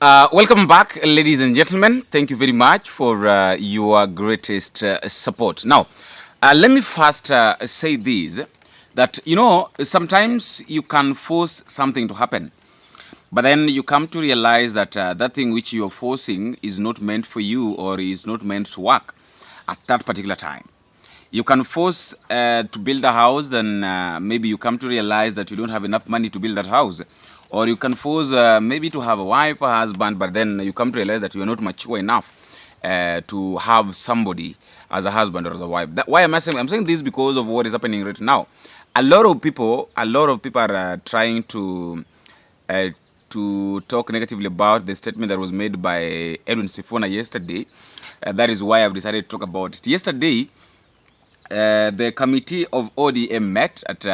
Welcome back, ladies and gentlemen. Thank you very much for your greatest support. Now, let me first say this, that, sometimes you can force something to happen, but then you come to realize that that thing which you're forcing is not meant for you or is not meant to work at that particular time. You can force to build a house, then maybe you come to realize that you don't have enough money to build that house. Or you can force maybe to have a wife or husband, but then you come to realize that you are not mature enough to have somebody as a husband or as a wife. Why am I saying? I'm saying this because of what is happening right now. A lot of people are trying to talk negatively about the statement that was made by Edwin Sifuna yesterday. That is why I've decided to talk about it. Yesterday, the committee of ODM met at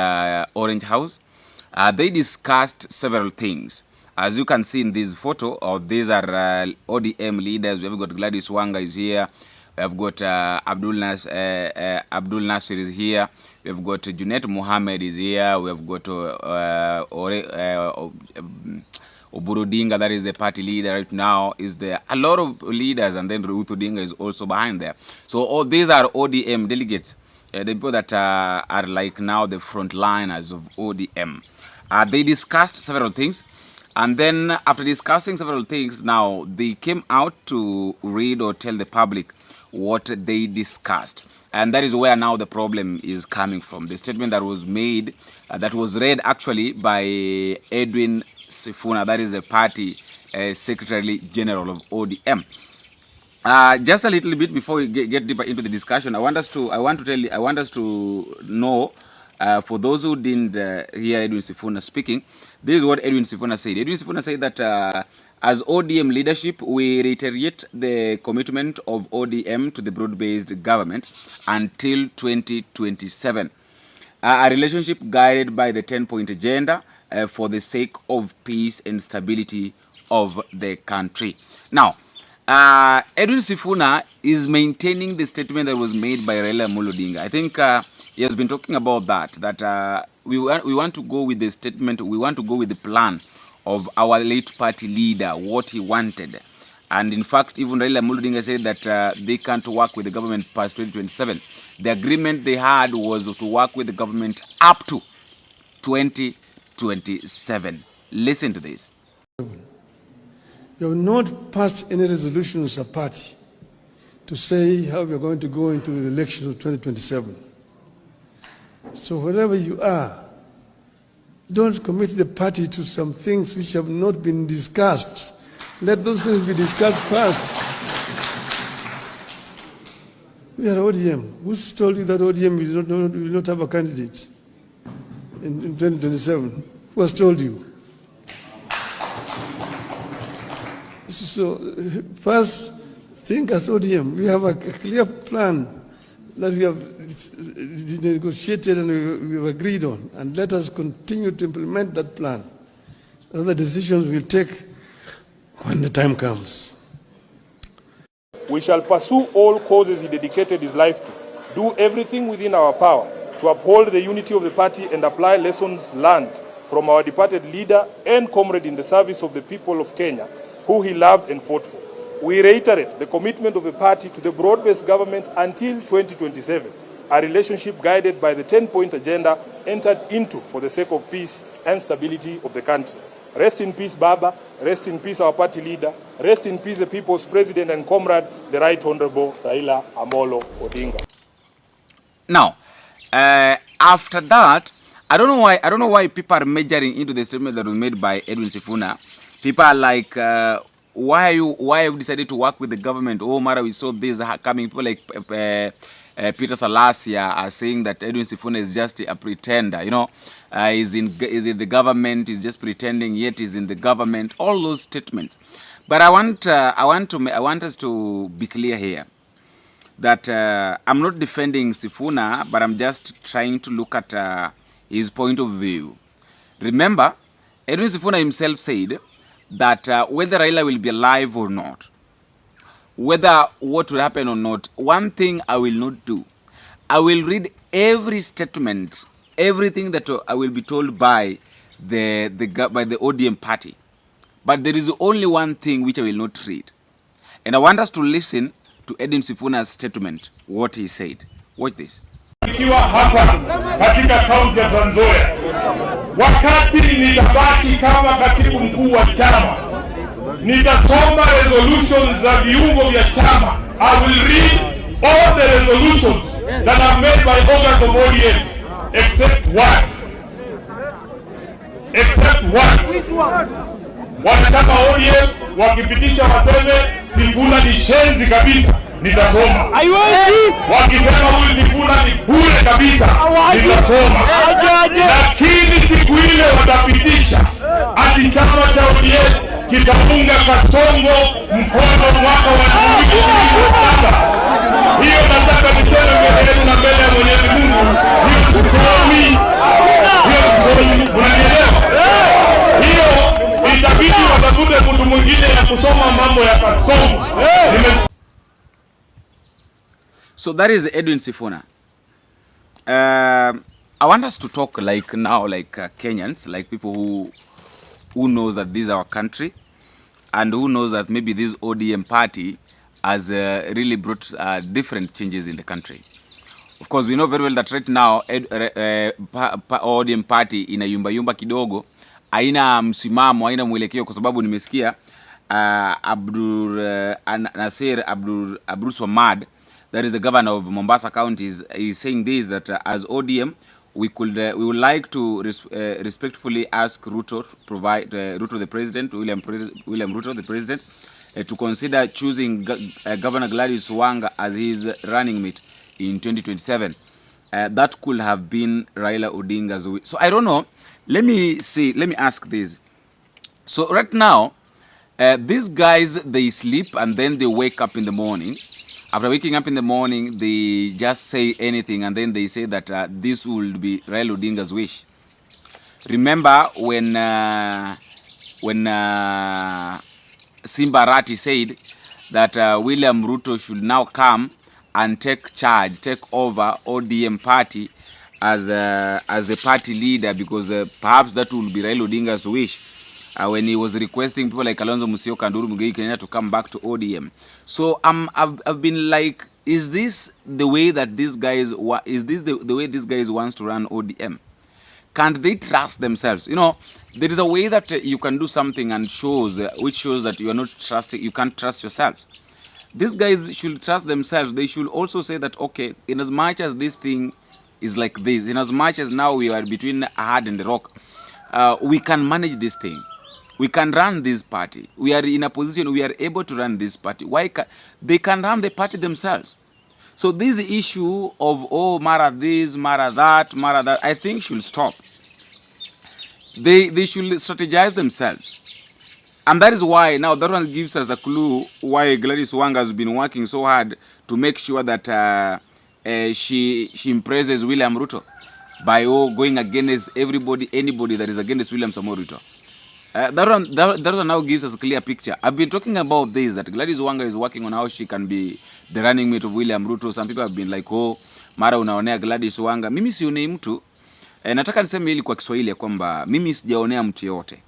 Orange House. They discussed several things. As you can see in this photo, these are ODM leaders. We have got Gladys Wanga is here. We have got Abdul Nasir is here. We have got Junet Mohammed is here. We have got Oburu Dinga, that is the party leader right now, is there. A lot of leaders, and then Ruth Odinga is also behind there. So all these are ODM delegates, the people that are like now the frontliners of ODM. They discussed several things, and then after discussing several things, now they came out to read or tell the public what they discussed. And that is where now the problem is coming from. The statement that was made, that was read actually by Edwin Sifuna, that is the party Secretary General of ODM. Just a little bit before we get deeper into the discussion, I want us to know, for those who didn't hear Edwin Sifuna speaking, this is what Edwin Sifuna said. Edwin Sifuna said that as ODM leadership, we reiterate the commitment of ODM to the broad-based government until 2027. A relationship guided by the 10-point agenda for the sake of peace and stability of the country. Now, Edwin Sifuna is maintaining the statement that was made by Raila Amolo Odinga. I think he has been talking about that we want to go with the statement, we want to go with the plan of our late party leader, what he wanted. And in fact, even Raila Amolo Odinga said that they can't work with the government past 2027. The agreement they had was to work with the government up to 2027. Listen to this. You have not passed any resolution as a party to say how we are going to go into the election of 2027. So wherever you are, don't commit the party to some things which have not been discussed. Let those things be discussed first. We are ODM. Who's told you that ODM will not have a candidate in 2027? Who has told you? So first, think as ODM. We have a clear plan that we have negotiated and we have agreed on, and let us continue to implement that plan. Other decisions we'll take when the time comes. We shall pursue all causes he dedicated his life to, do everything within our power to uphold the unity of the party and apply lessons learned from our departed leader and comrade in the service of the people of Kenya, who he loved and fought for. We reiterate the commitment of the party to the broad-based government until 2027, a relationship guided by the 10-point agenda entered into for the sake of peace and stability of the country. Rest in peace, Baba. Rest in peace, our party leader. Rest in peace, the people's president and comrade, the Right Honorable Raila Amolo Odinga. Now, after that, I don't know why people are measuring into the statement that was made by Edwin Sifuna. People are like, why have you decided to work with the government? Oh, Mara, we saw this coming. People like Peter Salasia are saying that Edwin Sifuna is just a pretender. Is in the government, is just pretending, yet is in the government. All those statements. But I want us to be clear here that I'm not defending Sifuna, but I'm just trying to look at his point of view. Remember, Edwin Sifuna himself said that whether Raila will be alive or not, whether what will happen or not, one thing I will not do, I will read every statement, everything that I will be told by the ODM party. But there is only one thing which I will not read. And I want us to listen to Edwin Sifuna's statement, what he said. Watch this. Ikiwa hapa katika kaunti ya Trans Nzoia, wakati nitabaki kama katibu mkuu wa chama, nitasoma resolutions za viungo vya chama. I will read all the resolutions that are made by organs of ODM except one. Except one. Which one? Wanataka ODM wakipitisha waseme Sifuna ni shenzi kabisa, nitasoma. Wakisema huyu Sifuna ni bure kabisa, nitasoma. Lakini siku ile watapitisha ati chama cha ODM kitaunga Kasongo mkono mwaka wa 2027. Hiyo nataka niseme mbele yenu na mbele ya Mwenyezi Mungu. Hiyo kusomi. Unanielewa? Hiyo itabidi watafute mtu mwingine ya kusoma mambo ya Kasongo. So that is Edwin Sifuna. I want us to talk like now, like Kenyans, like people who knows that this is our country, and who knows that maybe this ODM party has really brought different changes in the country. Of course, we know very well that right now ODM party ina yumba kidogo, haina msimamo, haina mwelekeo, kwa sababu nimesikia Nasir Abdul Swamad, that is the governor of Mombasa County, is saying this, that as ODM we would like to respectfully ask Ruto to provide Ruto the president, William Ruto the president, to consider choosing Governor Gladys Wanga as his running mate in 2027. That could have been Raila Odinga's way. So I don't know. Let me ask this. So right now, these guys, they sleep and then they wake up in the morning. After waking up in the morning, they just say anything, and then they say that this will be Raila Odinga's wish. Remember when Simba Arati said that William Ruto should now come and take over ODM party as the party leader, because perhaps that will be Raila Odinga's wish. When he was requesting people like Kalonzo Musyoka and Uhuru Muigai Kenyatta to come back to ODM. So I've been like, is this the way that these guys the way these guys wants to run ODM? Can't they trust themselves? You know, there is a way that you can do something and which shows that you are not trusting, you can't trust yourselves. These guys should trust themselves. They should also say that, okay, in as much as this thing is like this, in as much as now we are between a hard and a rock, we can manage this thing. We can run this party. We are in a position, we are able to run this party. They can run the party themselves. So this issue of, oh, mara this, mara that, I think should stop. They should strategize themselves. And that is why, now that one gives us a clue why Gladys Wanga has been working so hard to make sure that she impresses William Ruto by going against anybody that is against William Samoei Ruto. That one now gives us a clear picture. I've been talking about this, that Gladys Wanga is working on how she can be the running mate of William Ruto. Some people have been like, oh, mara unaonea Gladys Wanga. Mimi sionei mtu. Nataka niseme hili kwa Kiswahili kwamba mimi sijaonea mtu yote.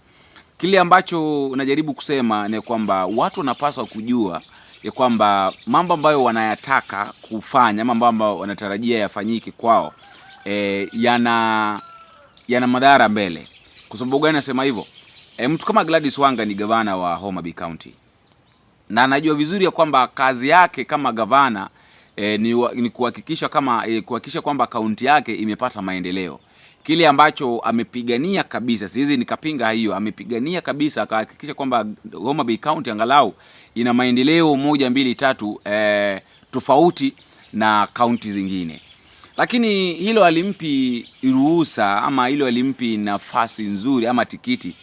Kile ambacho najaribu kusema ni kwamba watu wanapaswa kujua ya kwamba mambo ambayo wanayataka kufanya, mambo ambayo wanatarajia yafanyike kwao, yana madhara mbele. Kwa sababu gani nasema hivyo? Mtu kama Gladys Wanga ni gavana wa Homa Bay County. Na anajua vizuri ya kwamba kazi yake kama gavana ni kuhakikisha kwamba kaunti yake imepata maendeleo. Kile ambacho amepigania kabisa, siwezi nikapinga hiyo, amepigania kabisa akahakikisha kwamba Homa Bay County angalau ina maendeleo 1, 2, 3 tofauti na kaunti zingine. Lakini hilo alimpi ruhusa, ama hilo alimpi nafasi nzuri ama tikiti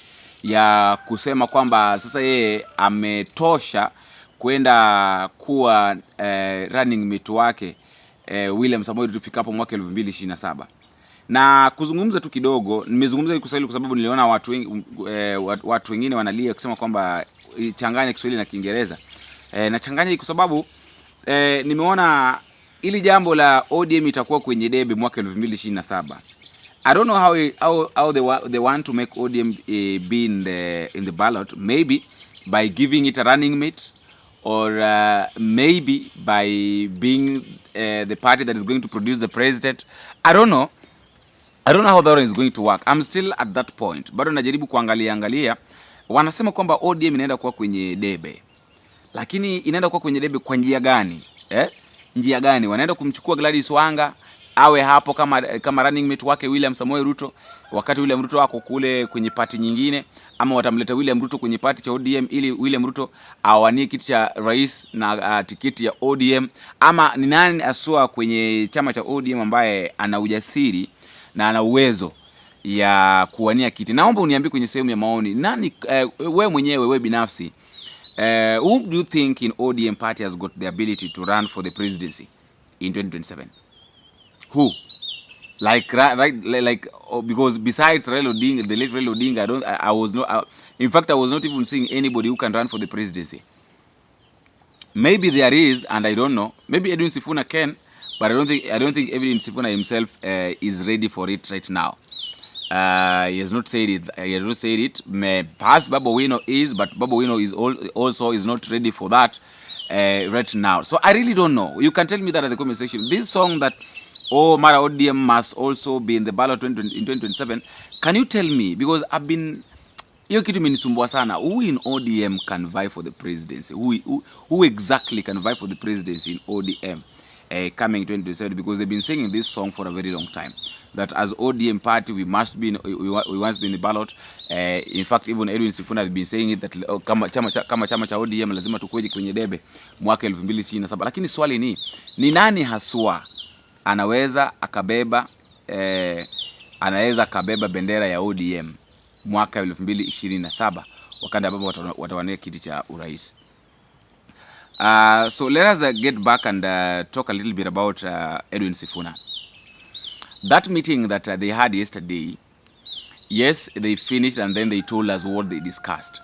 ya kusema kwamba sasa yeye ametosha kwenda kuwa running mate wake William Samoei Ruto fikapo mwaka 2027. Na kuzungumza tu kidogo, nimezungumza Kiswahili kwa sababu niliona watu wengine wanalia kusema kwamba changanya Kiswahili na Kiingereza. Na changanya kwa sababu nimeona ili jambo la ODM itakuwa kwenye debe mwaka 2027. I don't know how they want to make ODM be in the ballot. Maybe by giving it a running mate, or maybe by being the party that is going to produce the president. I don't know. I don't know how that one is going to work. I'm still at that point. Bado najaribu kuangalia. Wanasema kwamba ODM inaenda kuwa kwenye debe. Lakini inaenda kuwa kwenye debe kwa njia gani? Njia gani? Wanaenda kumchukua Gladys Wanga awe hapo kama running mate wake William Samoei Ruto, wakati William Ruto wako kule kwenye party nyingine, ama watamleta William Ruto kwenye party cha ODM ili William Ruto awanie kiti cha rais na tiketi ya ODM, ama ni nani asua kwenye chama cha ODM ambaye ana ujasiri na ana uwezo ya kuwania kiti? Naomba uniambie kwenye sehemu ya maoni, nani wewe mwenyewe, wewe binafsi, who do you think in ODM party has got the ability to run for the presidency in 2027? Who? Like because besides Raila Odinga, the late Raila Odinga, in fact I was not even seeing anybody who can run for the presidency. Maybe there is, and I don't know. Maybe Edwin Sifuna can, but I don't think Edwin Sifuna himself is ready for it right now. He has not said it. He has not said it. Perhaps Babu Wino is, but Babu Wino is also not ready for that right now. So I really don't know. You can tell me that at the comment section. This song that Mara ODM must also be in the ballot in 2027. Can you tell me? Because I've been, hiyo kitu imenisumbua sana. Who in ODM can vie for the presidency? Who exactly can vie for the presidency in ODM coming 2027? Because they've been singing this song for a very long time, that as ODM party we must be in the ballot. In fact even Edwin Sifuna has been saying it, that kama chama cha ODM lazima tukuje kwenye debe mwaka 2027. Lakini swali ni nani haswa anaweza akabeba bendera ya ODM mwaka 2027 wakati ambapo watawania kiti cha urais? So let us get back and talk a little bit about Edwin Sifuna. That meeting that they had yesterday, yes, they finished and then they told us what they discussed.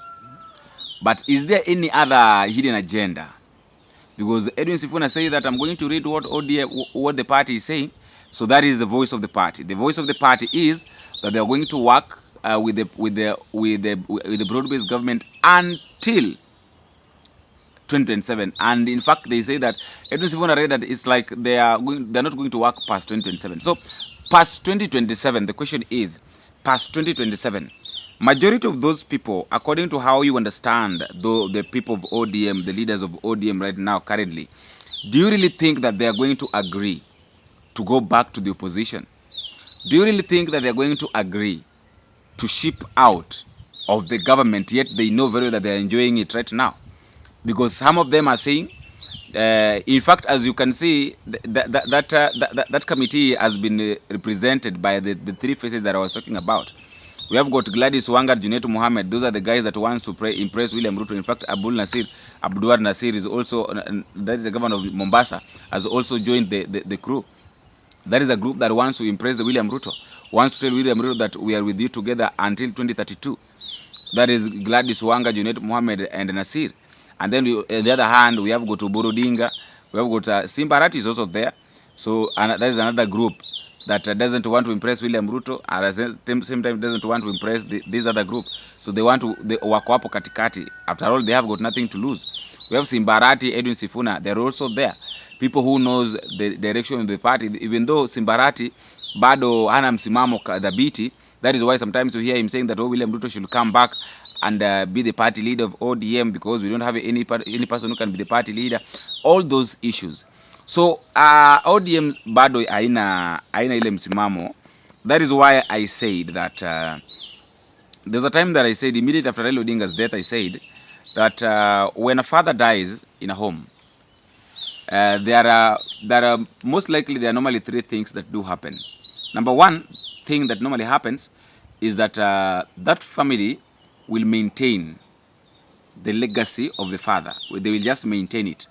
But is there any other hidden agenda? Because Edwin Sifuna says that I'm going to read what the party is saying. So that is the voice of the party. The voice of the party is that they are going to work with the broad-based government until 2027. And in fact, they say that Edwin Sifuna read that it's like they're not going to work past 2027. So past 2027, the question is, past 2027, majority of those people, according to how you understand the people of ODM, the leaders of ODM right now currently, do you really think that they are going to agree to go back to the opposition? Do you really think that they are going to agree to ship out of the government, yet they know very well that they are enjoying it right now? Because some of them are saying, in fact, as you can see, that committee has been represented by the three faces that I was talking about. We have got Gladys Wanga, Junet Mohammed. Those are the guys that wants to impress William Ruto. In fact, Abdulwar Nasir is also, that is the governor of Mombasa, has also joined the crew. That is a group that wants to impress the William Ruto, wants to tell William Ruto that we are with you together until 2032. That is Gladys Wanga, Junet Mohammed, and Nasir. And then on the other hand, we have got Oburu Dinga, we have got Simbarati is also there. So that is another group that doesn't want to impress William Ruto, and at the same time doesn't want to impress this other group. So they want to wako hapo katikati. After all, they have got nothing to lose. We have Simbarati, Edwin Sifuna, they're also there. People who knows the direction of the party, even though Simbarati bado hana msimamo dhabiti. That is why sometimes you hear him saying that William Ruto should come back and be the party leader of ODM, because we don't have any person who can be the party leader. All those issues. So ODM bado haina ile msimamo. That is why I said that there's a time that I said immediately after Raila Odinga's death, I said that when a father dies in a home, there are most likely there are normally three things that do happen. Number one thing that normally happens is that that family will maintain the legacy of the father. They will just maintain it.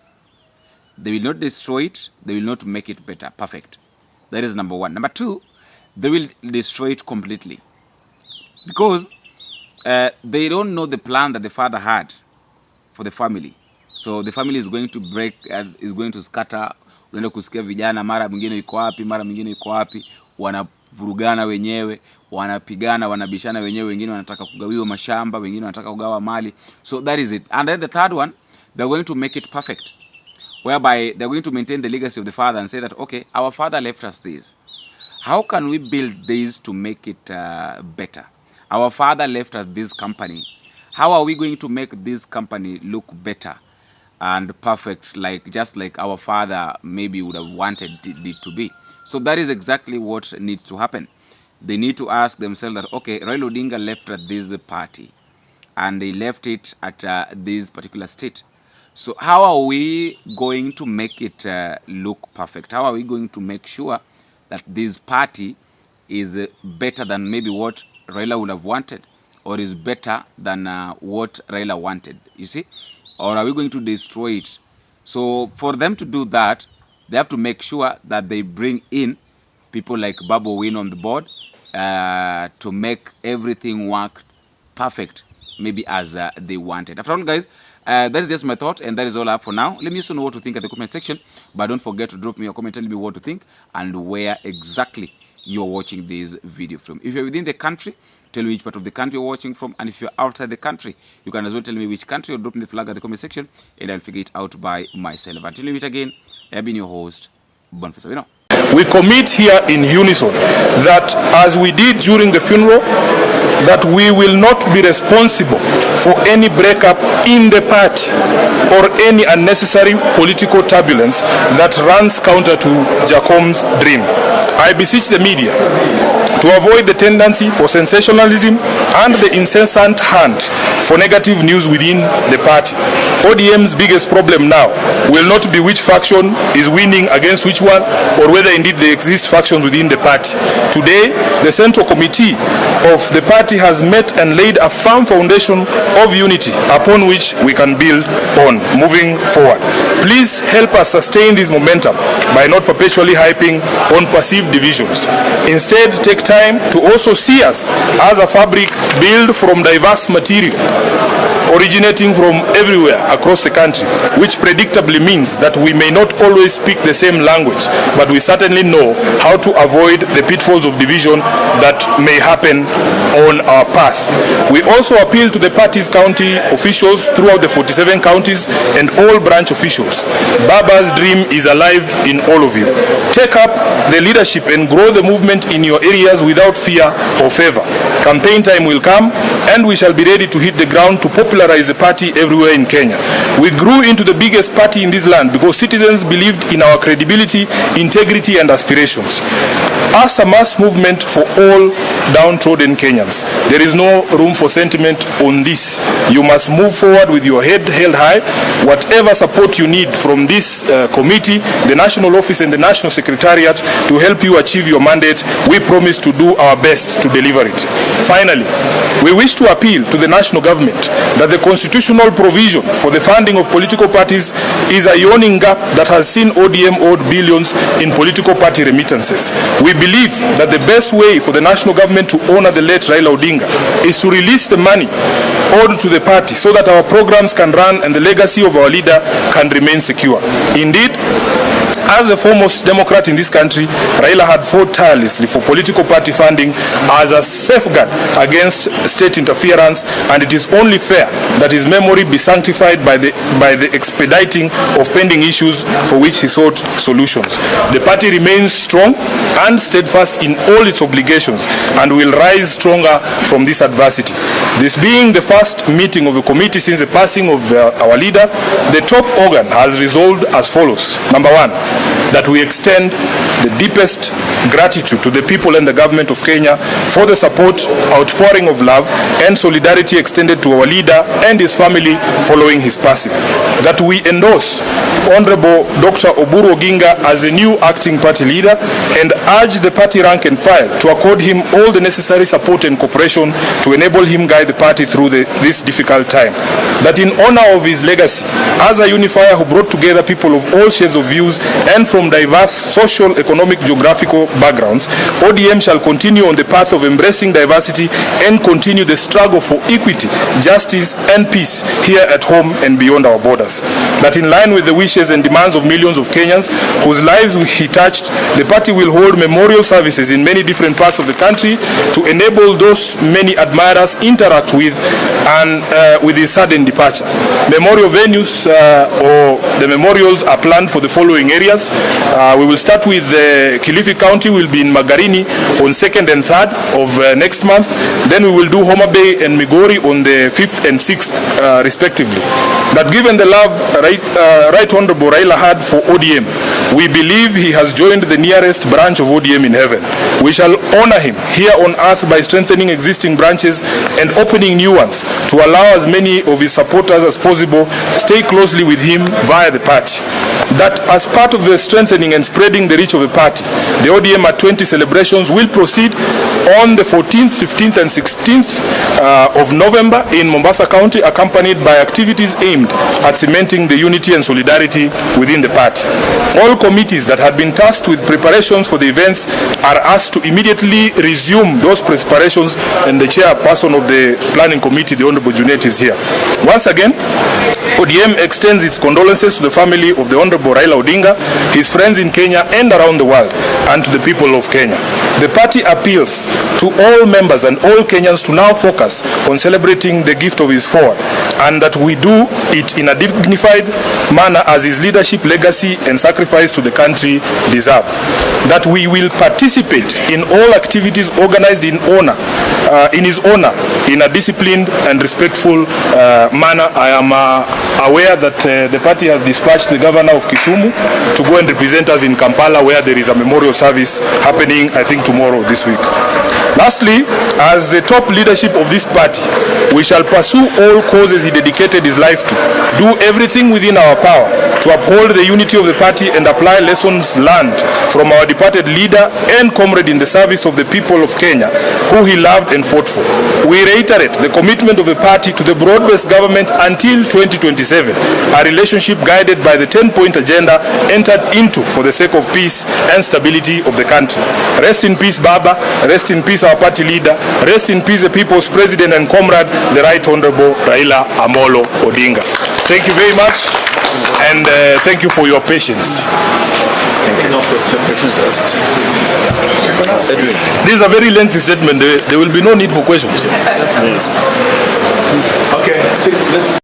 They will not destroy it. They will not make it better, perfect. That is number one. Number two, they will destroy it completely, because they don't know the plan that the father had for the family. So the family is going to break, is going to scatter. Unaenda kusikia vijana mara mwingine yuko wapi, mara mwingine yuko wapi, wanavurugana wenyewe, wanapigana, wanabishana wenyewe, wengine wanataka kugawiwa mashamba, wengine wanataka kugawa mali. So that is it. And then the third one, they're going to make it perfect, whereby they're going to maintain the legacy of the father and say that, okay, our father left us this. How can we build this to make it better? Our father left us this company. How are we going to make this company look better and perfect, like just like our father maybe would have wanted it to be? So that is exactly what needs to happen. They need to ask themselves that, okay, Raila Odinga left at this party and they left it at this particular state. So how are we going to make it look perfect? How are we going to make sure that this party is better than maybe what Raila would have wanted, or is better than what Raila wanted, you see? Or are we going to destroy it? So for them to do that, they have to make sure that they bring in people like Babu Win on the board to make everything work perfect, maybe as they wanted. After all, guys, that is just my thought, and that is all I have for now. Let me also know what to think at the comment section, but don't forget to drop me a comment, tell me what to think and where exactly you are watching this video from. If you're within the country, tell me which part of the country you're watching from, and if you're outside the country, you can as well tell me which country, or drop me the flag at the comment section, and I'll figure it out by myself. Until we meet again, I've been your host, Boniface. We commit here in unison that, as we did during the funeral, that we will not be responsible for any breakup in the party or any unnecessary political turbulence that runs counter to Jacom's dream. I beseech the media to avoid the tendency for sensationalism and the incessant hunt for negative news within the party. ODM's biggest problem now will not be which faction is winning against which one, or whether indeed there exist factions within the party. Today, the Central Committee of the party has met and laid a firm foundation of unity upon which we can build on moving forward. Please help us sustain this momentum by not perpetually hyping on perceived divisions. Instead, take time to also see us as a fabric built from diverse material originating from everywhere across the country, which predictably means that we may not always speak the same language, but we certainly know how to avoid the pitfalls of division that may happen on our path. We also appeal to the party's county officials throughout the 47 counties and all branch officials. Baba's dream is alive in all of you. Take up the leadership and grow the movement in your areas without fear or favor. Campaign time will come, and we shall be ready to hit the ground to popularize the party everywhere in Kenya. We grew into the biggest party in this land because citizens believed in our credibility, integrity, and aspirations. As a mass movement for all downtrodden Kenyans, there is no room for sentiment on this. You must move forward with your head held high. Whatever support you need from this committee, the National Office, and the National Secretariat to help you achieve your mandate, we promise to do our best to deliver it. Finally, we wish to appeal to the national government that the constitutional provision for the funding of political parties is a yawning gap that has seen ODM owed billions in political party remittances. We believe that the best way for the national government to honor the late Raila Odinga is to release the money owed to the party so that our programs can run and the legacy of our leader can remain secure. Indeed, as the foremost Democrat in this country, Raila had fought tirelessly for political party funding as a safeguard against state interference, and it is only fair that his memory be sanctified by the expediting of pending issues for which he sought solutions. The party remains strong and steadfast in all its obligations and will rise stronger from this adversity. This being the first meeting of the committee since the passing of our leader, the top organ has resolved as follows. Number one, that we extend the deepest gratitude to the people and the government of Kenya for the support, outpouring of love, and solidarity extended to our leader and his family following his passing. That we endorse Honorable Dr. Oburu Oginga as the new acting party leader and urge the party rank and file to accord him all the necessary support and cooperation to enable him guide the party through this difficult time. That in honor of his legacy as a unifier who brought together people of all shades of views and from diverse social, economic, geographical backgrounds, ODM shall continue on the path of embracing diversity and continue the struggle for equity, justice, and peace here at home and beyond our borders. That in line with the wishes and demands of millions of Kenyans whose lives he touched, the party will hold memorial services in many different parts of the country to enable those many admirers interact with and with his sudden departure. Memorial venues or the memorials are planned for the following areas. We will start with Kilifi County, will be in Magarini on 2nd and 3rd of next month. Then we will do Homa Bay and Migori on the 5th and 6th respectively. That given the love Right Honorable Raila had for ODM, we believe he has joined the nearest branch of ODM in heaven. We shall honor him here on earth by strengthening existing branches and opening new ones to allow as many of his supporters as possible stay closely with him via the party. That as part of the strengthening and spreading the reach of the party, the ODM at 20 celebrations will proceed on the 14th, 15th and 16th of November in Mombasa County, accompanied by activities aimed at cementing the unity and solidarity within the party. All committees that had been tasked with preparations for the events are asked to immediately resume those preparations, and the chairperson of the planning committee, the Honorable Junet, is here. Once again, ODM extends its condolences to the family of the Honorable Raila Odinga, his friends in Kenya and around the world, and to the people of Kenya. The party appeals to all members and all Kenyans to now focus on celebrating the gift of his forward, and that we do it in a dignified manner as his leadership, legacy and sacrifice to the country deserve. That we will participate in all activities organized in his honor in a disciplined and respectful manner. I am aware that the party has dispatched the governor of Kisumu to go and represent us in Kampala, where there is a memorial service happening, I think, tomorrow this week. Lastly, as the top leadership of this party, we shall pursue all causes he dedicated his life to, do everything within our power to uphold the unity of the party and apply lessons learned from our departed leader and comrade in the service of the people of Kenya, who he loved and fought for. We reiterate the commitment of the party to the broad-based government until 2027, a relationship guided by the 10-point agenda entered into for the sake of peace and stability of the country. Rest in peace, Baba. Rest in peace, our party leader. Rest in peace, the people's president and comrade, the Right Honorable Raila Amolo Odinga. Thank you very much, and thank you for your patience. No questions asked. This is a very lengthy statement. There will be no need for questions. Yes. Okay. Let's